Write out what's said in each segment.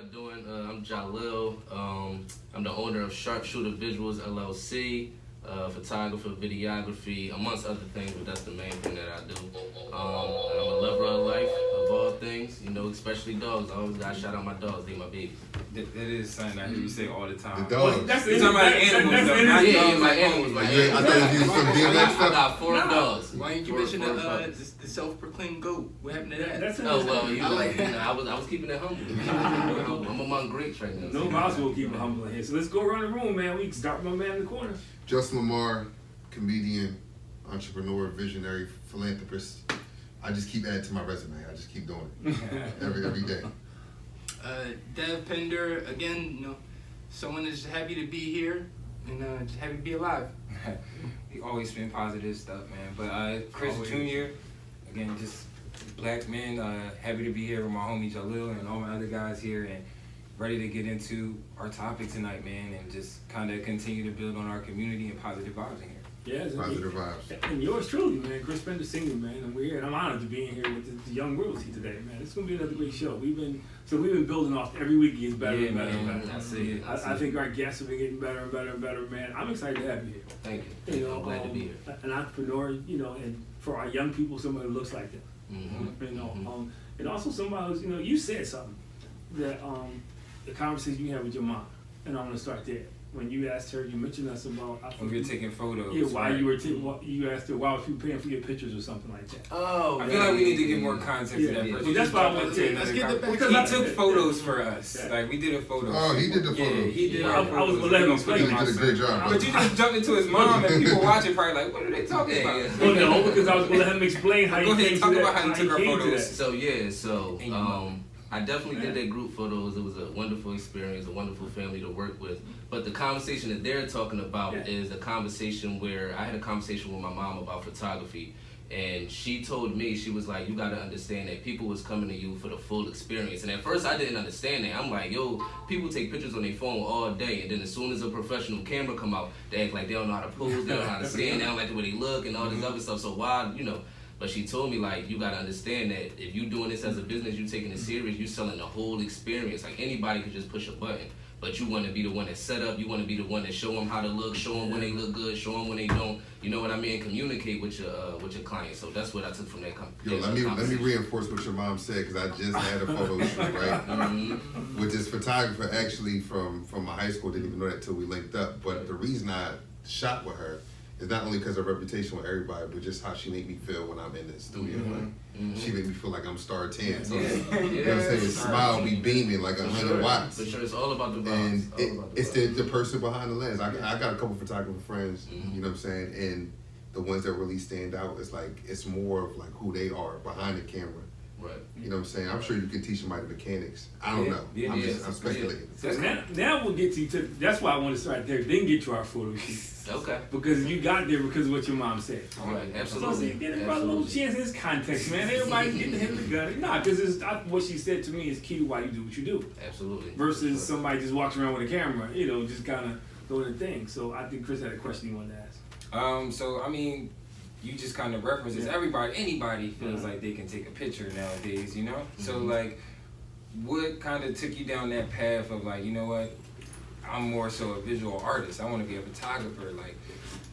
y'all doing? I'm Jahlil. I'm the owner of Sharpshooter Visuals LLC, photographer, videography, amongst other things, but that's the main thing that I do. And I'm a lover of life, of all things, especially dogs. I always gotta shout out my dogs, they my babies. That is something I hear you say all the time. The dogs. You're talking about animals, though. Yeah, my animals. I thought you was some DMX I got 4 dogs. Why didn't you mention the self-proclaimed GOAT? What happened to that? Oh, well, I was keeping it humble. I'm among greats right now. No, might as well keep it humble in here. So let's go around the room, man. We can start with my man in the corner. Justin Lamar, comedian, entrepreneur, visionary, philanthropist. I just keep adding to my resume. I just keep doing it every day. Dev Pender, again, someone is happy to be here and just happy to be alive. He always spin positive stuff, man. But Chris Jr., again, just black men, happy to be here with my homie Jahlil and all my other guys here, and ready to get into our topic tonight, man, and just kind of continue to build on our community and positive vibes in here. Yeah, Positive vibes. And yours truly, man, Chris Pender Senior, man, and we're here, and I'm honored to be in here with the young royalty today, man. It's gonna be another great show. We've been building off every week. It gets better and better and better. I see it. I think our guests have been getting better and better and better, man. I'm excited to have you here. Thank you. I'm glad to be here. An entrepreneur, and for our young people, somebody who looks like them. Mm-hmm. And also somebody who's, you said something that the conversation you had with your mom, and I'm gonna start there. When you asked her, you mentioned us about when we were taking photos. Yeah, why you were you asked her why was you paying for your pictures or something like that. Oh, I feel like we need to get more context to that person. Well, that's why I want to Let's get the because he took photos for us. Like we did a photo. Oh, he did the photos. Yeah, he did. I was gonna let him explain. He did a great job. But you just jumped into his mom, and people watching probably like, what are they talking about? Well, no, because I was gonna let him explain how Go he ahead, came talk to about that. how you took our photos. So I definitely did their group photos. It was a wonderful experience, a wonderful family to work with. But the conversation that they're talking about is the conversation where I had a conversation with my mom about photography. And she told me, she was like, you got to understand that people was coming to you for the full experience. And at first I didn't understand that. I'm like, yo, people take pictures on their phone all day. And then as soon as a professional camera come out, they act like they don't know how to pose, they don't know how to stand, they don't like the way they look and all this other stuff. So why, But she told me, like, you gotta understand that if you doing this as a business, you taking it serious, you selling the whole experience. Like, anybody could just push a button, but you want to be the one that set up. You want to be the one that show them how to look, show them when they look good, show them when they don't. You know what I mean? Communicate with your client. So that's what I took from that conversation. Let me reinforce what your mom said, because I just had a photo shoot, right? With this photographer, actually from my high school. Didn't even know that till we linked up. But the reason I shot with her is not only because of her reputation with everybody, but just how she made me feel when I'm in the studio. She made me feel like I'm star 10. So, you know what I'm saying? His smile be beaming like 100 watts. For sure, it's all about the And vibes. it's the person behind the lens. I got a couple photographer friends, you know what I'm saying? And the ones that really stand out, it's more of like who they are behind the camera. Right. You know what I'm saying? I'm sure you can teach somebody mechanics. I don't know. I'm speculating. So now we'll get to that's why I want to start there, then get to our photo shoot. Okay. Because you got there because of what your mom said. All right, So absolutely. get a little chance in this context, man. Everybody's getting hit with the gun. Nah, because what she said to me is key to why you do what you do. Absolutely. Versus somebody just walks around with a camera, just kind of doing a thing. So I think Chris had a question he wanted to ask. So I mean, you just kind of references anybody feels like they can take a picture nowadays, So like, what kind of took you down that path of like, you know what, I'm more so a visual artist. I want to be a photographer. Like,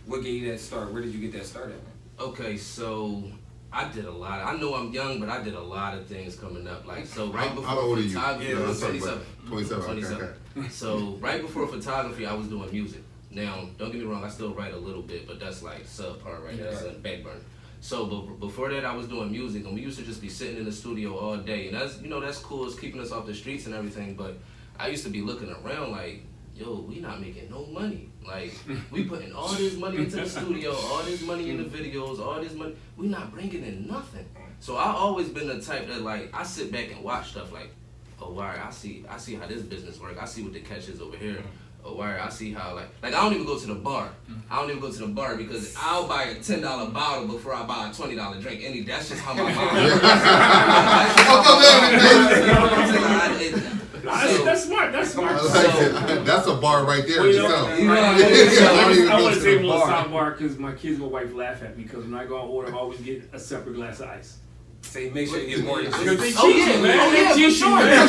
what gave you that start? Where did you get that start at, man? Okay, so I did a lot. I know I'm young, but I did a lot of things coming up. Like, so right before how old are you? photography, Yeah, I was 27. 27. Okay. So right before photography, I was doing music. Now, don't get me wrong, I still write a little bit, but that's like subpar right there. That's a back burner. So, but before that, I was doing music, and we used to just be sitting in the studio all day, and that's cool. It's keeping us off the streets and everything. But I used to be looking around like, yo, we not making no money. Like, we putting all this money into the studio, all this money in the videos, all this money. We not bringing in nothing. So I always been the type that like I sit back and watch stuff like, oh, all right, I see how this business work. I see what the catch is over here. Oh, all right, I see how like I don't even go to the bar. I don't even go to the bar because I'll buy a $10 bottle before I buy a $20 drink. That's just how my mind works. That's smart. That's smart. That's a bar right there. I want to say a little sidebar because my kids and my wife laugh at me because when I go on order, I always get a separate glass of ice. Say make sure you get more. Because they Oh, yeah, cheating, man. Oh, yeah, They for cheating, sure. man.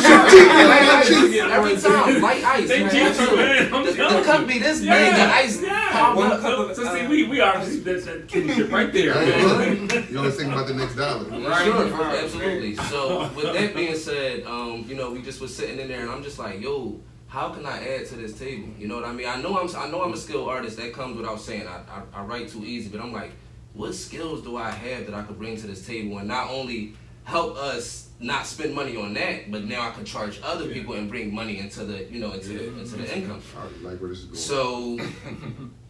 ice. They man. teach you, man. I'm The telling you. cup be this big, Yeah, the ice yeah. pop One up. cup of, So see, we obviously that's that kinship right there. Man. You always think about the next dollar. Right. Sure, Right. absolutely. So with that being said, you know, we just was sitting in there, and I'm just like, yo, how can I add to this table? You know what I mean? I know I'm a skilled artist. That comes without saying. I write too easy, but I'm like, what skills do I have that I could bring to this table and not only help us not spend money on that, but now I could charge other people and bring money into the into the income. I like where this is going. So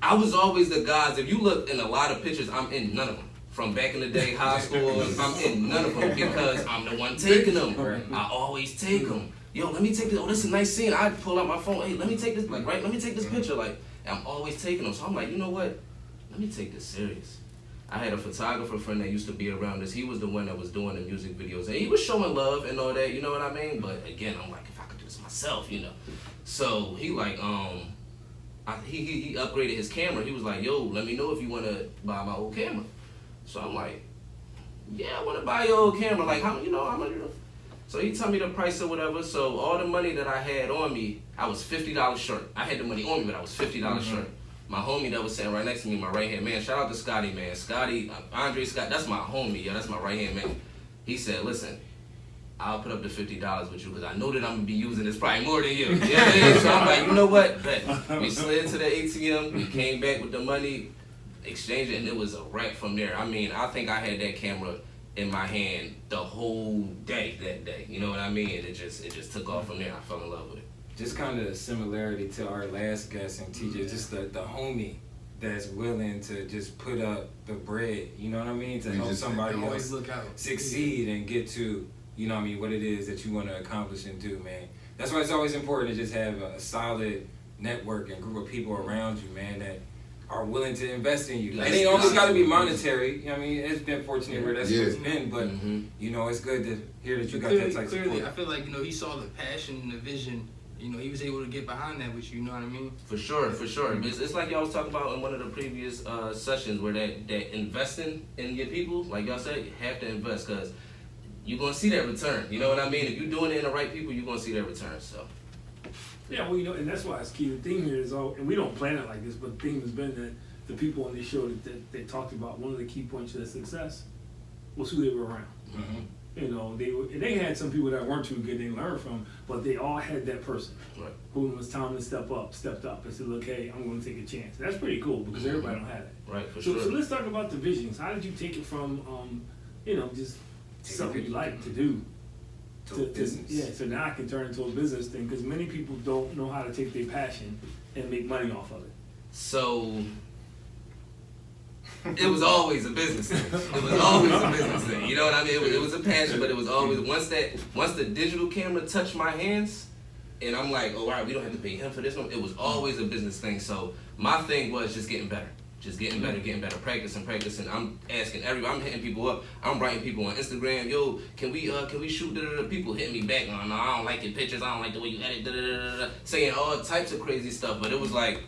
I was always the guys. If you look in a lot of pictures, I'm in none of them. From back in the day, high school, I'm in none of them because I'm the one taking them. I always take them. Yo, let me take this. Oh, this is a nice scene. I pull out my phone. Hey, let me take this. Like, right? Let me take this picture. Like, and I'm always taking them. So I'm like, you know what? Let me take this serious. I had a photographer friend that used to be around us. He was the one that was doing the music videos, and he was showing love and all that. You know what I mean? But again, I'm like, if I could do this myself, you know. So he like, he upgraded his camera. He was like, yo, let me know if you want to buy my old camera. So I'm like, yeah, I want to buy your old camera. Like, how much? So he told me the price or whatever. So all the money that I had on me, I was $50 short. I had the money on me, but I was $50 short. My homie that was sitting right next to me, my right hand man. Shout out to Scotty, man. Scotty, Andre Scott. That's my homie. Yeah, that's my right hand man. He said, listen, I'll put up the $50 with you because I know that I'm gonna be using this probably more than you. Yeah. So I'm like, you know what? Bet. We slid to the ATM. We came back with the money, exchanged it, and it was a wrap from there. I mean, I think I had that camera in my hand the whole day that day. You know what I mean? And it just took off from there. I fell in love with it. Just kind of a similarity to our last guest and TJ, just the homie that's willing to just put up the bread, you know what I mean, to help somebody else succeed and get to, you know what I mean, what it is that you want to accomplish and do, man. That's why it's always important to just have a solid network and group of people around you, man, that are willing to invest in you. It ain't always got to be monetary. You know what I mean? It's been fortunate where that's what it's been, but, you know, it's good to hear that you got that type of support. I feel like, you know, he saw the passion and the vision. You know, he was able to get behind that with you, you know what I mean? For sure. It's like y'all was talking about in one of the previous sessions where that investing in your people, like y'all said, you have to invest because you're going to see that return. You know what I mean? If you're doing it in the right people, you're going to see that return, so. Yeah, well, you know, and that's why it's key. The theme here is and we don't plan it like this, but the theme has been that the people on this show that they talked about, one of the key points to their success was who they were around. You know, they had some people that weren't too good they learned from, but they all had that person who when it was time to stepped up and said, look, hey, I'm going to take a chance. That's pretty cool because everybody don't have that. Right, for So sure. let's talk about the visions. How did you take it from, you know, just something you like to do to business? Yeah, so now I can turn into a business thing because many people don't know how to take their passion and make money off of it. So it was always a business thing. It was always a business thing. You know what I mean? It was a passion, but it was always once the digital camera touched my hands, and I'm like, oh, all right, we don't have to pay him for this one. It was always a business thing. So my thing was just getting better. Just getting better, practicing. I'm asking everybody. I'm hitting people up. I'm writing people on Instagram. Yo, can we shoot? People hitting me back. No, I don't like your pictures. I don't like the way you edit. Saying all types of crazy stuff. But it was like,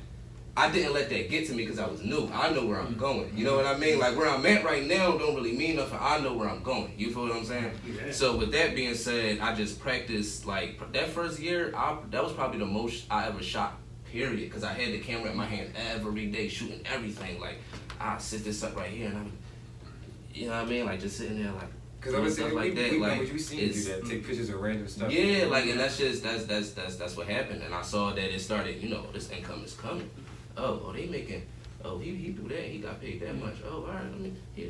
I didn't let that get to me because I was new. I know where I'm going. You know what I mean? Like where I'm at right now don't really mean nothing. I know where I'm going. You feel what I'm saying? Yeah. So with that being said, I just practiced like that first year. That was probably the most I ever shot. Period. Because I had the camera in my hand every day, shooting everything. Like I sit this up right here, and I'm, you know what I mean? Like just sitting there, like. Because I was saying, like that. Like we seen you do that, take pictures of random stuff. Yeah, like, and that's what happened. And I saw that it started. You know, this income is coming. Oh, they making. Oh, he do that. He got paid that much. Oh, all right. I mean, yeah.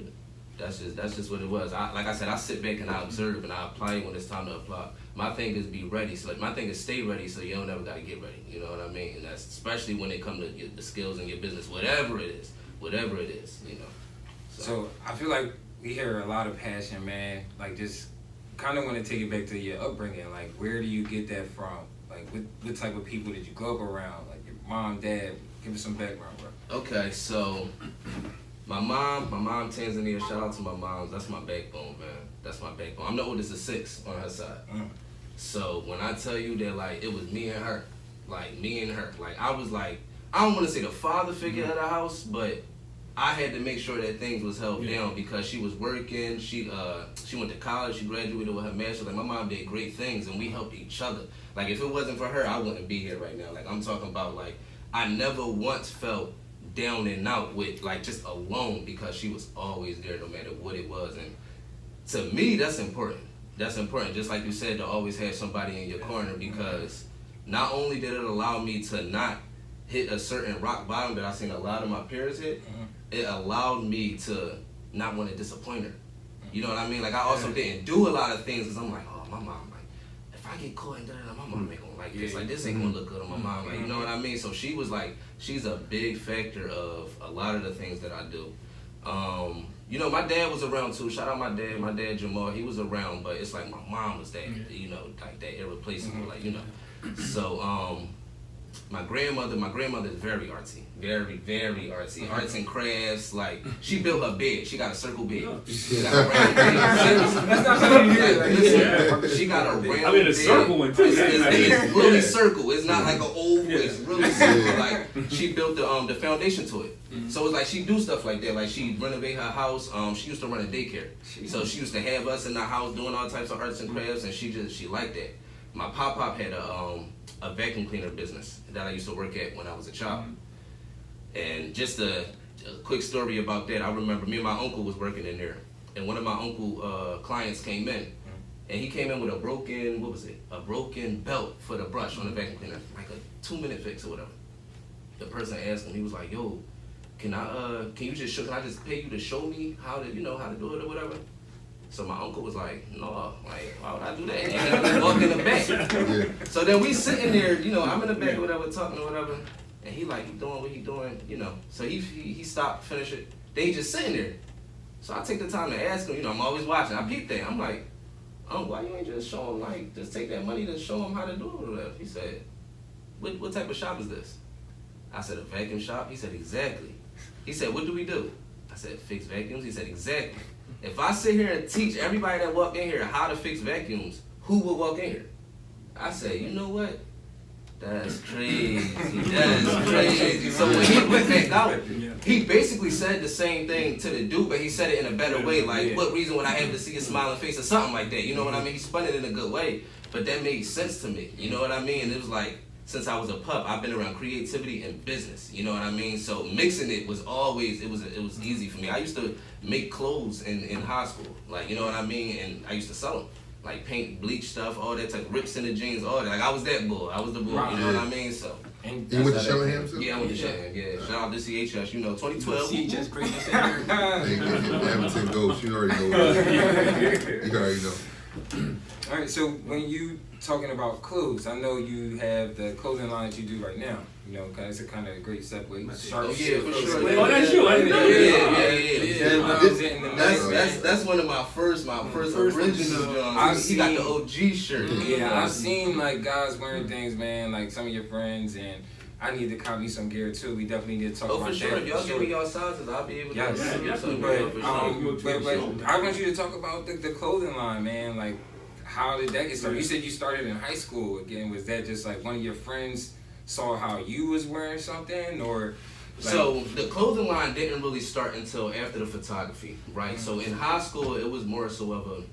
That's just what it was. Like I said, I sit back and I observe and I apply it when it's time to apply. My thing is be ready. So like my thing is stay ready so you don't ever gotta get ready. You know what I mean? And that's especially when it comes to the skills in your business, whatever it is, you know. So I feel like we hear a lot of passion, man. Like just kind of want to take it back to your upbringing. Like where do you get that from? Like what type of people did you grow up around? Like your mom, dad. Give us some background, bro. Okay, so. My mom, Tanzania, shout out to my moms. That's my backbone, man. That's my backbone. I'm the oldest of 6 on her side. So when I tell you that, like, it was me and her. Like, I was like, I don't want to say the father figure of the house, but I had to make sure that things was held down because she was working. She went to college. She graduated with her master's. Like my mom did great things, and we helped each other. Like if it wasn't for her, I wouldn't be here right now. Like I'm talking about, like I never once felt down and out with like just alone because she was always there no matter what it was. And to me, that's important. That's important. Just like you said, to always have somebody in your corner, because not only did it allow me to not hit a certain rock bottom that I seen a lot of my peers hit, it allowed me to not want to disappoint her. You know what I mean? Like I also didn't do a lot of things because I'm like, oh, my mom, like if I get caught in that, my mom ain't gonna like this. Like this ain't gonna look good on my mom. Like you know what I mean? So she was like, she's a big factor of a lot of the things that I do. You know, my dad was around too. Shout out my dad Jamal. He was around, but it's like my mom was that, you know, like that irreplaceable, like you know. So my grandmother is very artsy, very artsy. Arts and crafts, like she built her bed. She got a circle bed. She got a round bed. That's not something you hear. Listen, she got a round bed. I mean, a circle one too. It's really circle. It's not like an oval. It's really circle. Like she built the foundation to it. So it's like she do stuff like that. Like she renovate her house. She used to run a daycare. So she used to have us in the house doing all types of arts and crafts, and she liked that. My pop had a vacuum cleaner business that I used to work at when I was a child. And just a quick story about that. I remember me and my uncle was working in there, and one of my uncle clients came in, and he came in with a broken belt for the brush on the vacuum cleaner, like a 2-minute fix or whatever. The person asked him, he was like, "Yo, can I just pay you to show me how to do it or whatever?" So my uncle was like, "No, like why would I do that?" And he walked in the back. So then we sitting there, you know, I'm in the back or whatever, talking or whatever, and he like, he doing what he doing, you know. So he stopped, finished it. Then he just sitting there. So I take the time to ask him, you know, I'm always watching. I peep that. I'm like, why you ain't just show him, like, just take that money to show him how to do it or whatever? He said, what type of shop is this? I said, a vacuum shop? He said, exactly. He said, what do we do? I said, fix vacuums? He said, exactly. If I sit here and teach everybody that walk in here how to fix vacuums, who will walk in here? I said, you know what? That's crazy. That's crazy. So when he went back out, he basically said the same thing to the dude, but he said it in a better way. Like, what reason would I have to see a smiling face or something like that? You know what I mean? He spun it in a good way, but that made sense to me. You know what I mean? It was like, since I was a pup, I've been around creativity and business. You know what I mean? So mixing it was always, it was easy for me. I used to make clothes in high school, like, you know what I mean? And I used to sell them, like paint, bleach stuff, all that type, rips in the jeans, all that. Like I was that bull. I was the bull. You know what I mean? So. And you went to Shellham too? Yeah, I went to Shellham. Yeah. Shout out to CHS. You know, 2012. CHS greatness in here. Hamilton Ghost. You already know. You already know. All right, so when you talking about clothes, I know you have the clothing line that you do right now. You know, it's a kind of great segue. Oh yeah, for sure. Oh, that's you. I didn't know. Yeah. That's one of my first original Johns. He got the OG shirt. Yeah, I've seen like guys wearing things, man. Like some of your friends, and I need to copy some gear too. We definitely need to talk about for sure. that. If y'all give me y'all sizes, I'll be able to. Yes. But I want you to talk about the clothing line, man. Like, how did that get started? You said you started in high school. Again, was that just like one of your friends saw how you was wearing something, or? Like, so the clothing line didn't really start until after the photography, right? So in high school, it was more so of a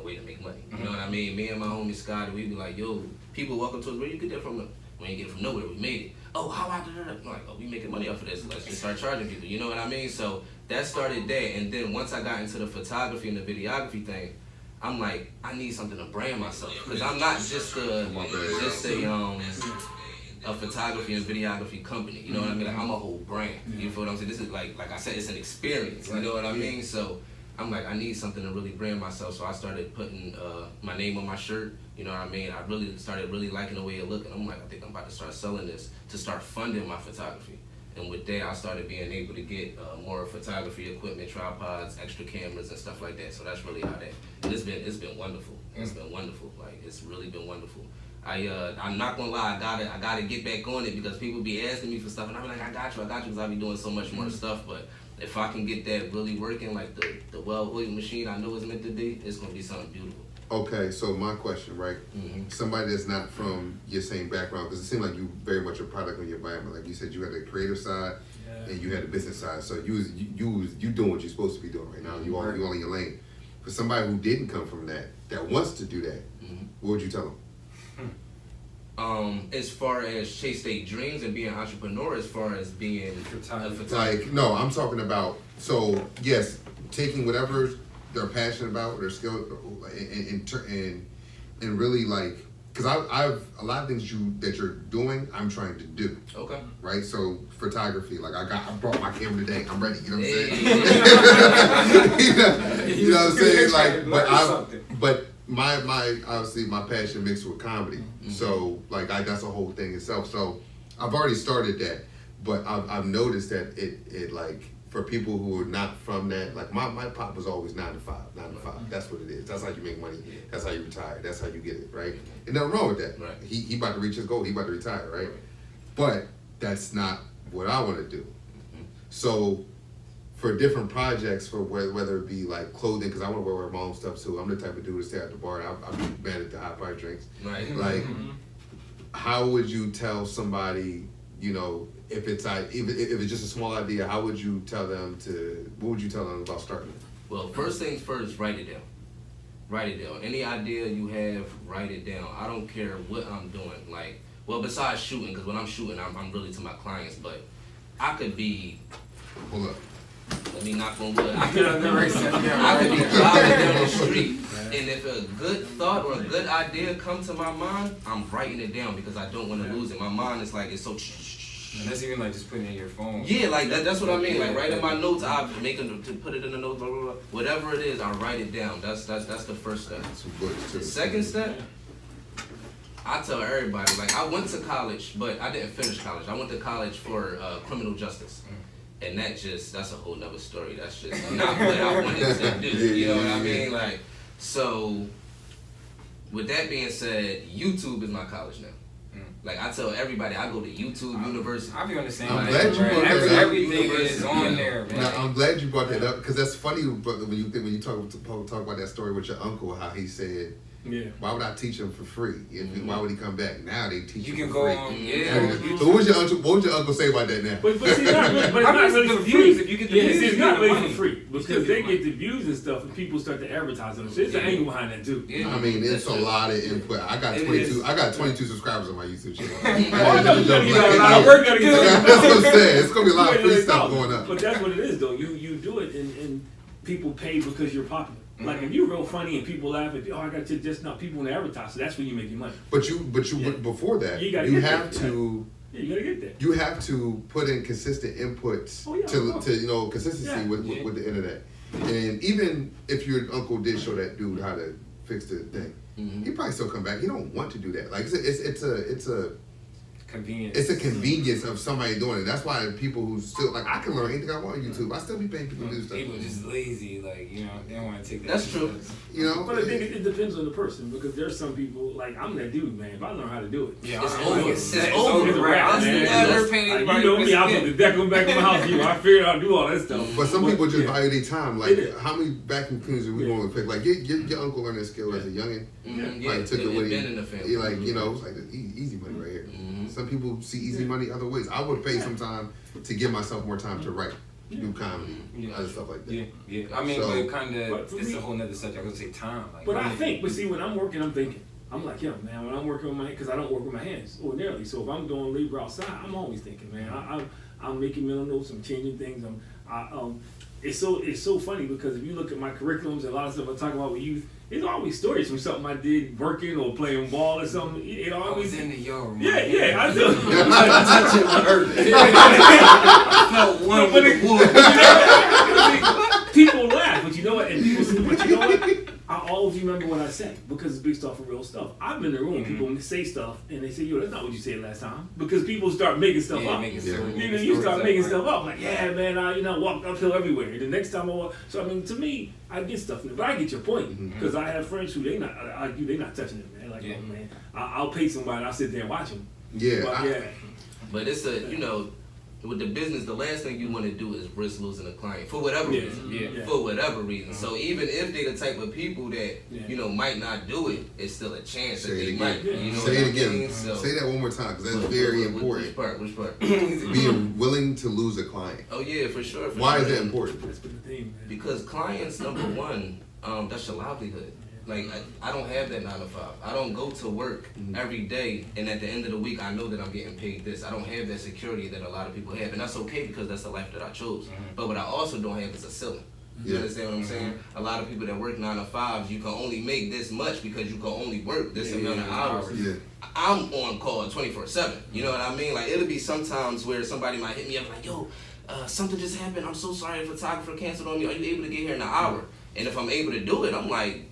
way to make money. You know what I mean? Me and my homie Scotty, we'd be like, yo, people welcome to us. Where you get that from? We ain't get it from nowhere. We made it. Oh, how I did it? I'm like, oh, we making money off of this. Let's just start charging people. You know what I mean? So that started there. And then once I got into the photography and the videography thing, I'm like, I need something to brand myself, because I'm not just a photography and videography company. You know what I mean? Like, I'm a whole brand. You feel what I'm saying? This is like I said, it's an experience. You know what I mean? So I'm like, I need something to really brand myself. So I started putting my name on my shirt. You know what I mean? I really started liking the way it looked, and I'm like, I think I'm about to start selling this to start funding my photography. And with that, I started being able to get more photography equipment, tripods, extra cameras, and stuff like that. So that's really how that. And it's been wonderful. It's been wonderful. Like, it's really been wonderful. I'm not gonna lie. I gotta get back on it, because people be asking me for stuff, and I'm like, I got you, because I be doing so much more stuff. But if I can get that really working, like the well-oiled machine I know it's meant to be, it's gonna be something beautiful. Okay, so my question, right? Somebody that's not from your same background, because it seemed like you very much a product of your environment. Like you said, you had the creative side and you had the business side. So you doing what you're supposed to be doing right now. You all in your lane. For somebody who didn't come from that wants to do that, what would you tell them? As far as chase their dreams and being an entrepreneur, as far as being a photographer. Like, no, I'm talking about, so yes, taking whatever they're passionate about, their skill, and really like, because I've a lot of things that you're doing, I'm trying to do. Okay. Right. So photography, like I brought my camera today. I'm ready. You know what I'm saying? you know what I'm saying? Like, but my obviously my passion mixed with comedy. So like that's a whole thing itself. So I've already started that, but I've noticed that it like. For people who are not from that, like my pop was always 9 to 5. That's what it is. That's how you make money. That's how you retire. That's how you get it, right? And nothing wrong with that. Right. He about to reach his goal. He about to retire, right? But that's not what I want to do. So for different projects, for whether it be like clothing, because I want to wear my own stuff too. I'm the type of dude to stay at the bar. I'm mad at the high price drinks. Right. Like, how would you tell somebody, you know, if it's just a small idea, how would you tell them what would you tell them about starting it? Well, first things first, write it down. Write it down. Any idea you have, write it down. I don't care what I'm doing. Like, well, besides shooting, because when I'm shooting, I'm really to my clients, but I could be, Hold up. let me knock on wood, I could be driving down the street, and if a good thought or a good idea come to my mind, I'm writing it down because I don't want to lose it. My mind is like, it's so and that's even like just putting it in your phone. yeah, like that's what I mean. Like writing my notes, I make them to put it in the notes, blah, blah, blah. Whatever it is, I write it down. That's the first step. The second step, I tell everybody, like I went to college, but I didn't finish college. I went to college for criminal justice. And that's a whole nother story. That's just not what I wanted to do. You know what I mean? Like, so with that being said, YouTube is my college now. Like I tell everybody, I go to YouTube University. I be on the same. I'm glad you brought that up. Everything is on there, man. Now, I'm glad you brought that up because that's funny. But when you talk about that story with your uncle, how he said, why would I teach him for free? Why would he come back? Now they teach you for free. So what would your uncle say about that now? But see, not really for free. If you get the views, it's not really for free because they get the views and stuff, and people start to advertise on it. So it's an angle behind that too. I mean, it's a lot of input. I got 22. I got 22 subscribers on my YouTube channel. I work gotta get That's what I'm saying. It's gonna be a lot of free stuff going up. But that's what it is, though. You do it, and people pay because you're popular. Like if you're real funny and people laugh at you, I got to just not people want to advertise, so that's when you make your money. But before that, you have to. Yeah, you gotta get there. You have to put in consistent inputs to consistency with the internet. And even if your uncle did show that dude how to fix the thing, he probably still come back. He don't want to do that. Like it's a convenience. It's a convenience of somebody doing it. That's why people who still like I can learn anything I want on YouTube. I still be paying people to do stuff. People are just lazy, like they don't want to take that. That's true. You know, but I think it depends on the person because there's some people like I'm that dude, man. If I learn how to do it, yeah, it's over. It's over. I'm never paying anybody. You know me, I'll put the deck on back of my house. I figured I'll do all that stuff. But some people just value their time. Like how many vacuum cleaners are we going to pick? Like your uncle learned that skill as a youngin. Like took it with been in the family. Like it's like easy money right here. Some people see easy money other ways. I would pay some time to give myself more time to write, do comedy, other stuff like that. Yeah. I mean, but kind of, it's a whole nother subject. I was gonna say time. Like, but I think, but see, when I'm working, I'm thinking. I'm like, yo, man, when I'm working with my hands, because I don't work with my hands ordinarily. So if I'm doing labor outside, I'm always thinking, man. I'm making mental notes. I'm changing things. It's so funny because if you look at my curriculums and a lot of stuff I talk about with youth, it's always stories from something I did working or playing ball or something. It always in the yard. Yeah, I do. Touching on earth. I felt one with the wood. People laugh, but you know what? And people say, but you know what? I always remember what I say because it's based off of real stuff. I've been in the room, people say stuff, and they say, yo, that's not what you said last time. Because people start making stuff up. You start making stuff up. Like, yeah, man, I walk uphill everywhere. And the next time I walk. So, I mean, to me, I get stuff. But I get your point. Because I have friends who they not touching it, man. Like, oh, man, I'll pay somebody, I'll sit there and watch them. Yeah. But it's with the business, the last thing you want to do is risk losing a client for whatever reason. Yeah. For whatever reason. So even if they're the type of people that Yeah. might not do it, it's still a chance that Say they it might. again. You know Say what it I again. mean? So, Say that one more time, because that's very important. Which part? Being willing to lose a client. Oh yeah, for sure. Why sure. is that important? That's been the thing, man. Because clients, number one, that's your livelihood. Like, I don't have that 9 to 5. I don't go to work every day, and at the end of the week, I know that I'm getting paid this. I don't have that security that a lot of people have, and that's okay because that's the life that I chose. But what I also don't have is a ceiling. You understand what I'm saying? A lot of people that work 9 to 5s, you can only make this much because you can only work this amount of hours. Yeah. I'm on call 24/7. You know what I mean? Like, it'll be sometimes where somebody might hit me up like, yo, something just happened. I'm so sorry, the photographer canceled on me. Are you able to get here in an hour? And if I'm able to do it, I'm like,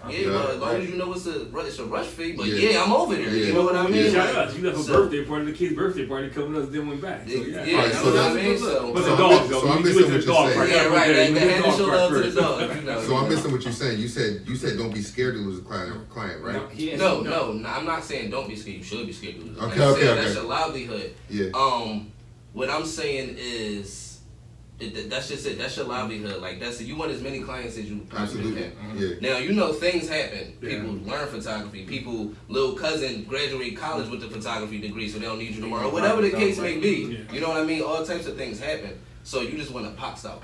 yeah, well, as long as you know it's a rush fee, but yeah, I'm over there. You know what I mean? Shout Like, out. You left a birthday party, the kid's birthday party coming up, then went back. So, yeah. Yeah, Alright, you so know what I that's- mean? So, But So the I'm dog, miss- though. so I'm You missing went to what the you're dog saying. party. yeah, right. You That went to had the to show dog love party to the first. dog. You know. So I'm missing what you're saying. You said don't be scared to lose a client, right? No, I'm not saying don't be scared. You should be scared. Okay, Like I said, okay. That's your livelihood. Yeah. What I'm saying is, that's just it. That's your livelihood. Like you want as many clients as you possibly Absolutely. can. Yeah. Now things happen. Yeah. People learn photography. People, little cousin graduate college with a photography degree, so they don't need you no more, or whatever the case may be. Yeah. You know what I mean? All types of things happen. So you just want to pop style,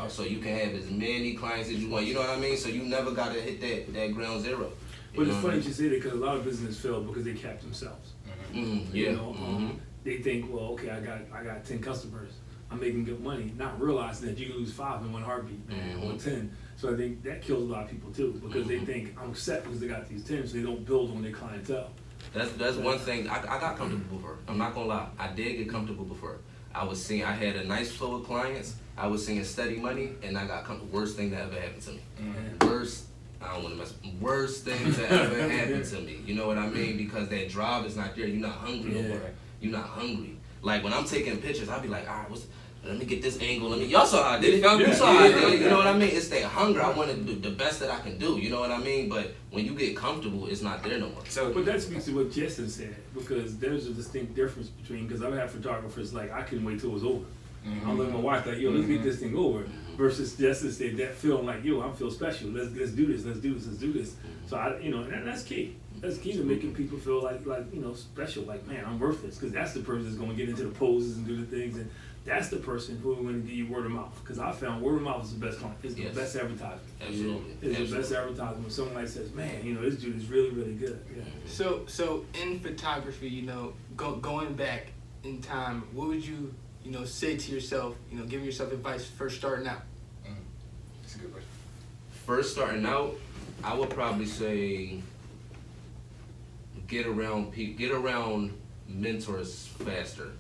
so you can have as many clients as you want. You know what I mean? So you never gotta hit that ground zero. But it's know what funny I you say that because a lot of business fail because they cap themselves. mean? You Yeah. know, they think, well, okay, I got 10 customers. I'm making good money, not realizing that you can lose 5 in one heartbeat, man, or 10. So I think that kills a lot of people too, because they think I'm set because they got these 10, so they don't build on their clientele. That's one thing. I got comfortable before. I'm not gonna lie. I did get comfortable before. I had a nice flow of clients. I was seeing steady money, and I got comfortable. Worst thing that ever happened to me. I don't want to mess. Worst thing that ever happened to me. You know what I mean? Because that drive is not there. You're not hungry no more. You're not hungry. Like when I'm taking pictures, I'll be like, all right, let me get this angle. Y'all saw how I did it. You saw how I did it. You know what I mean? It's that hunger. I want to do the best that I can do. You know what I mean? But when you get comfortable, it's not there no more. But that speaks to what Justin said, because there's a distinct difference between, because I've had photographers like, I couldn't wait till it was over. I'm looking at my wife like, yo, let's get this thing over. Versus Justin said that feeling like, yo, I feel special. Let's do this. So and that's key. That's key to making people feel like special. Like, man, I'm worth this, because that's the person that's going to get into the poses and do the things, and that's the person who going to give you word of mouth. Because I found word of mouth is the best client. It's the best advertisement. Absolutely. It's the best advertisement when someone like says, man, this dude is really, really good. Yeah. So in photography, going back in time, what would you say to yourself, giving yourself advice first starting out? That's a good question. First starting out, I would probably say get around mentors faster.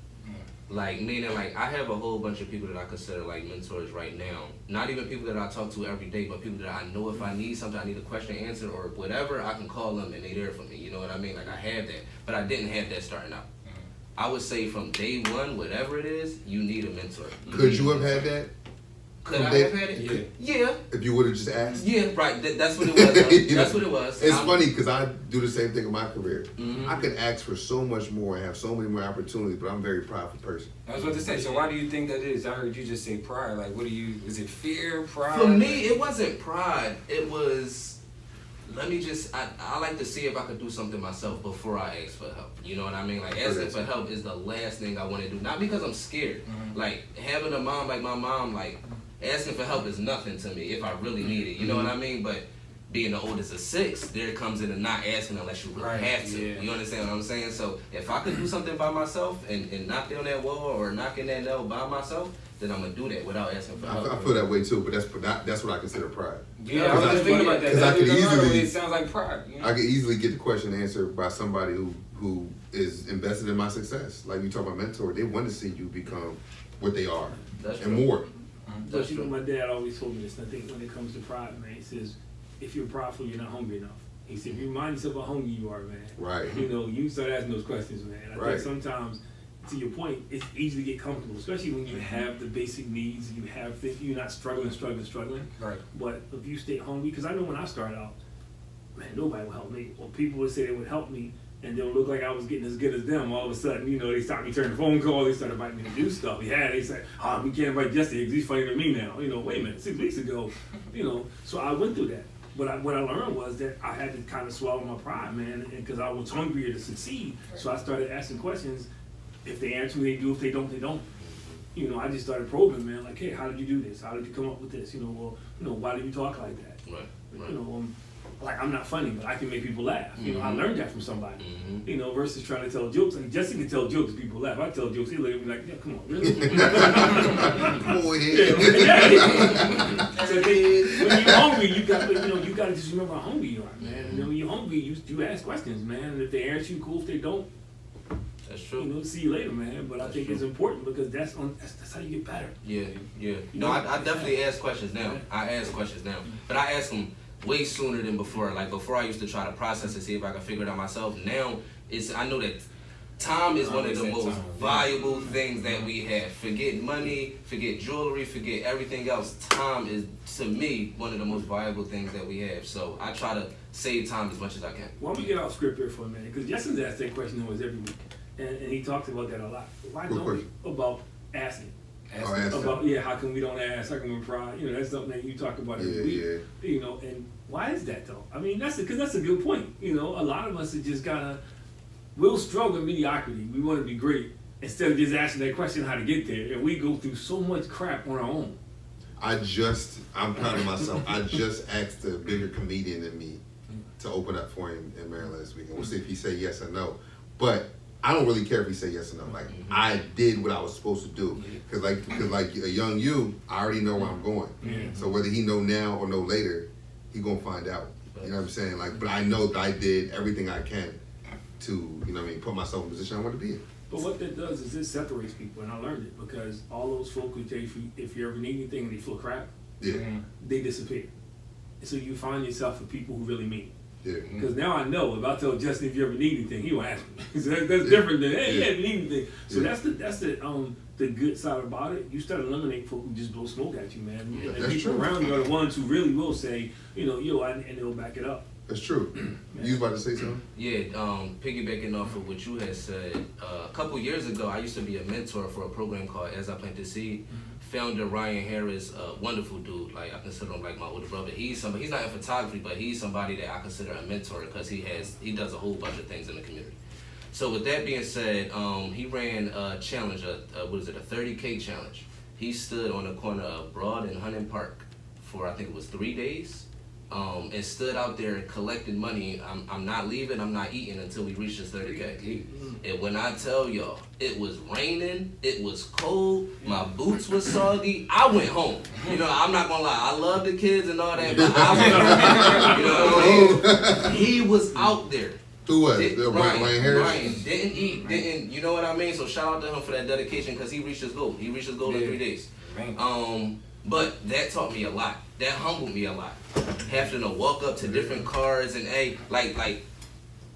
Like, meaning, like, I have a whole bunch of people that I consider, like, mentors right now. Not even people that I talk to every day, but people that I know if I need something, I need a question answered or whatever, I can call them and they're there for me. You know what I mean? Like, I have that. But I didn't have that starting out. I would say from day one, whatever it is, you need a mentor. Could you have had that? Could I have had it? Yeah. If you would have just asked? Yeah, right. That's what it was. That's what it was. It's funny because I do the same thing in my career. Mhm. I could ask for so much more and have so many more opportunities, but I'm a very prideful person. I was about to say, so why do you think that is? I heard you just say pride. Like, is it fear, pride? For me, it wasn't pride. It was, I like to see if I could do something myself before I ask for help. You know what I mean? Like, asking for help is the last thing I want to do. Not because I'm scared. Like, having a mom like my mom, like, asking for help is nothing to me if I really need it. You know what I mean? But being the oldest of 6, there comes in the not asking unless you really have to. Yeah. You understand what I'm saying? So if I could do something by myself and knock down that wall or knock in that nail by myself, then I'm gonna do that without asking for help. I feel that way too, but that's what I consider pride. Yeah, I was just thinking about that. Because I could easily, it sounds like pride. I could easily get the question answered by somebody who is invested in my success. Like you talk about mentor, they want to see you become what they are That's and true. more. But my dad always told me this, and I think when it comes to pride, man, he says, if you're prideful, you're not hungry enough. He said, if you remind yourself how hungry you are, man, Right. you start asking those questions, man. I Right. think sometimes, to your point, it's easy to get comfortable, especially when you have the basic needs, you have things, you're not struggling. Right. But if you stay hungry, because I know when I started out, man, nobody would help me. Or people would say they would help me, and don't look like I was getting as good as them. All of a sudden, you know, they started returning phone calls. They started inviting me to do stuff. They said, "Oh, we can't invite Jesse because he's funnier than me now." You know, wait a minute, 6 weeks ago, you know. So I went through that. But what I learned was that I had to kind of swallow my pride, man, because I was hungrier to succeed. So I started asking questions. If they answer me, they do. If they don't, they don't. You know, I just started probing, man. Like, hey, how did you do this? How did you come up with this? You know, well, you know, why do you talk like that? Right. You know, like I'm not funny, but I can make people laugh. You know, I learned that from somebody. You know, versus trying to tell jokes. Like Jesse can tell jokes, people laugh. I tell jokes, he look at me like, yeah, come on, really? Boy, So when you're hungry, you got to just remember how hungry you are, man. And then when you're hungry, you ask questions, man. And if they answer you, cool. If they don't, That's true. you know, see you later, man. But I think it's important because that's how you get better. Yeah. No, I definitely ask questions now. I ask questions now, but I ask them way sooner than before. Like before, I used to try to process and see if I could figure it out myself. Now, I know that time is one of the most valuable things that we have. Forget money, forget jewelry, forget everything else. Time is, to me, one of the most valuable things that we have. So I try to save time as much as I can. Why don't we get off script here for a minute? Because Justin's asked that question almost every week, and he talks about that a lot. Why don't we about asking? About how come we don't ask? How come we're pride? You know, that's something that you talk about every week. You know, and why is that though? I mean, because that's a good point. You know, a lot of us are just we'll struggle with mediocrity. We want to be great instead of just asking that question how to get there, and we go through so much crap on our own. I'm proud of myself. I just asked a bigger comedian than me to open up for him in Maryland this week, and we'll see if he say yes or no. But I don't really care if he say yes or no. Like I did what I was supposed to do, because like a young you, I already know where I'm going. So whether he know now or know later, he gonna find out. You know what I'm saying? Like, but I know that I did everything I can to, you know what I mean, put myself in a position I want to be in. But what that does is it separates people, and I learned it because all those folk who tell you if you ever need anything and they feel crap, they disappear. And so you find yourself with people who really mean it. Because now I know if I tell Justin if you ever need anything, he will ask me. So that's different than hey, if you need anything. So that's the good side about it. You start eliminating folk who just blow smoke at you, man. And the people around you are the ones who really will say, you know, and they'll back it up. That's true. You was about to say something? Yeah, piggybacking off of what you had said, a couple years ago, I used to be a mentor for a program called As I Plant the Seed. Founder Ryan Harris, a wonderful dude. Like I consider him like my older brother. He's not in photography, but he's somebody that I consider a mentor because he does a whole bunch of things in the community. So with that being said, he ran a challenge, a 30K challenge. He stood on the corner of Broad and Hunting Park for I think it was 3 days. And stood out there and collected money. I'm not leaving, I'm not eating until we reach this 30K. And when I tell y'all, it was raining, it was cold, my boots were soggy, I went home. You know, I'm not gonna lie, I love the kids and all that, but I went home. You know, he was out there. Who was it? Ryan Harris? Ryan didn't eat, you know what I mean? So shout out to him for that dedication because he reached his goal. He reached his goal in 3 days. But that taught me a lot. That humbled me a lot. Having to walk up to different cars and like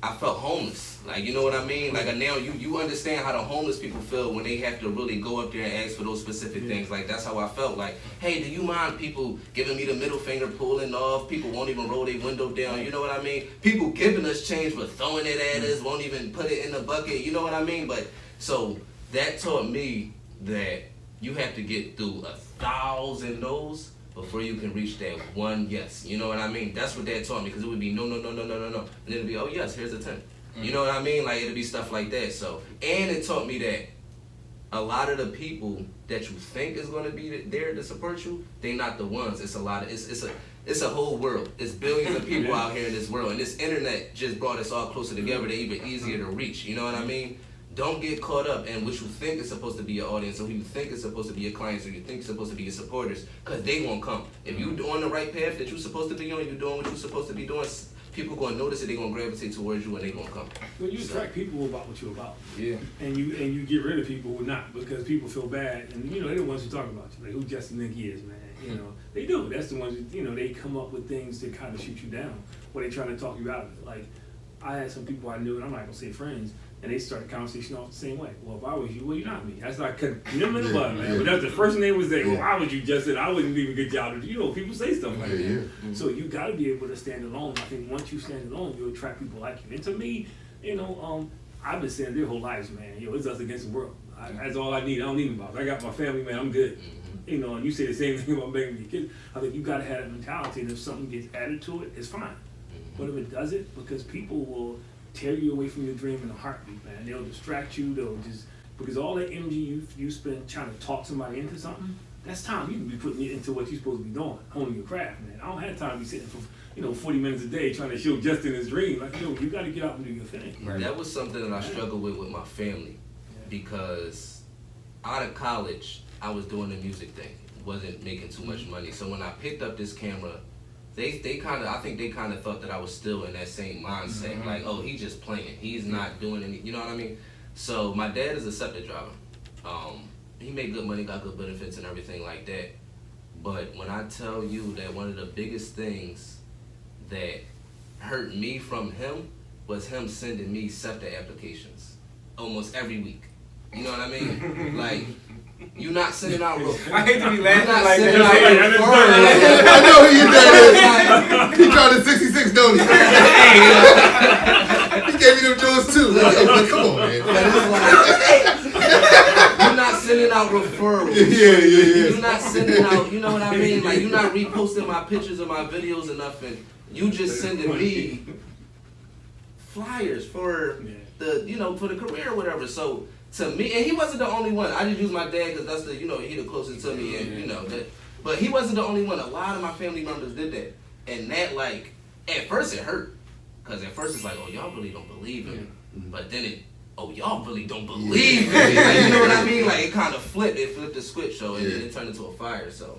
I felt homeless. Like, you know what I mean? Like now you understand how the homeless people feel when they have to really go up there and ask for those specific things. Like that's how I felt. Like, hey, do you mind people giving me the middle finger, pulling off? People won't even roll their window down. You know what I mean? People giving us change but throwing it at us, won't even put it in the bucket. You know what I mean? But so that taught me that you have to get through 1,000 no's before you can reach that one yes. You know what I mean? That's what that taught me, because it would be no. And then it'd be, oh yes, here's a 10. You know what I mean? Like it'd be stuff like that. So, and it taught me that a lot of the people that you think is gonna be there to support you, they not the ones. It's a whole world. It's billions of people out here in this world, and this internet just brought us all closer together. They're even easier to reach. You know what I mean? Don't get caught up in what you think is supposed to be your audience, or who you think is supposed to be your clients, or you think is supposed to be your supporters, because they won't come. If you're on the right path that you're supposed to be on, you're doing what you're supposed to be doing, people going to notice it, they're going to gravitate towards you, and they're going to come. When you attract people about what you're about. Yeah. And you get rid of people who not, because people feel bad, and you know, they're the ones who talk about you. Like, who Justin think he is, man? You know, they do. That's the ones, you know, they come up with things to kind of shoot you down, or they trying to talk you out of it. Like, I had some people I knew, and I'm not going to say friends, and they started the conversation off the same way. Well, if I was you, well, you're not me. That's like condemn in the bud, man. But that's the first thing they would say. Well, why would you, Justin? I wouldn't do a good job. You know, people say stuff like that. So you got to be able to stand alone. I think once you stand alone, you attract people like you. And to me, I've been saying their whole lives, man, it's us against the world. That's all I need. I don't need anybody. I got my family, man, I'm good. Mm-hmm. And you say the same thing about making your kids. I think you gotta have that mentality, and if something gets added to it, it's fine. Mm-hmm. But if it doesn't, because people will tear you away from your dream in a heartbeat, man. They'll distract you, because all that energy you spend trying to talk somebody into something, that's time you can be putting it into what you're supposed to be doing, honing your craft, man. I don't have time to be sitting for 40 minutes a day trying to show Justin his dream. Like, you got to get out and do your thing. Right. That was something that I struggled with my family, because out of college, I was doing the music thing. Wasn't making too much money. So when I picked up this camera, I think they kind of thought that I was still in that same mindset. Mm-hmm. Like, oh, he's just playing. He's not doing any, you know what I mean? So my dad is a septic driver. He made good money, got good benefits and everything like that. But when I tell you that one of the biggest things that hurt me from him was him sending me septic applications almost every week. You know what I mean? Like, you not sending out referrals. I hate to be laughing not like sending that. I know who you think is. He tried the 66, don't he? He gave me them Jones too. Like, come on, man. But it's like, you're not sending out referrals. Yeah. You're not sending out, you know what I mean? Like, you're not reposting my pictures or my videos or nothing. You just sending me flyers for for the career or whatever. So to me, and he wasn't the only one. I just use my dad because that's he the closest to me, and but he wasn't the only one. A lot of my family members did that, and that at first it hurt, because at first it's like, oh, y'all really don't believe in me, but then y'all really don't believe in me. Like, you know what I mean? Like, it kind of flipped the switch, so it turned into a fire. So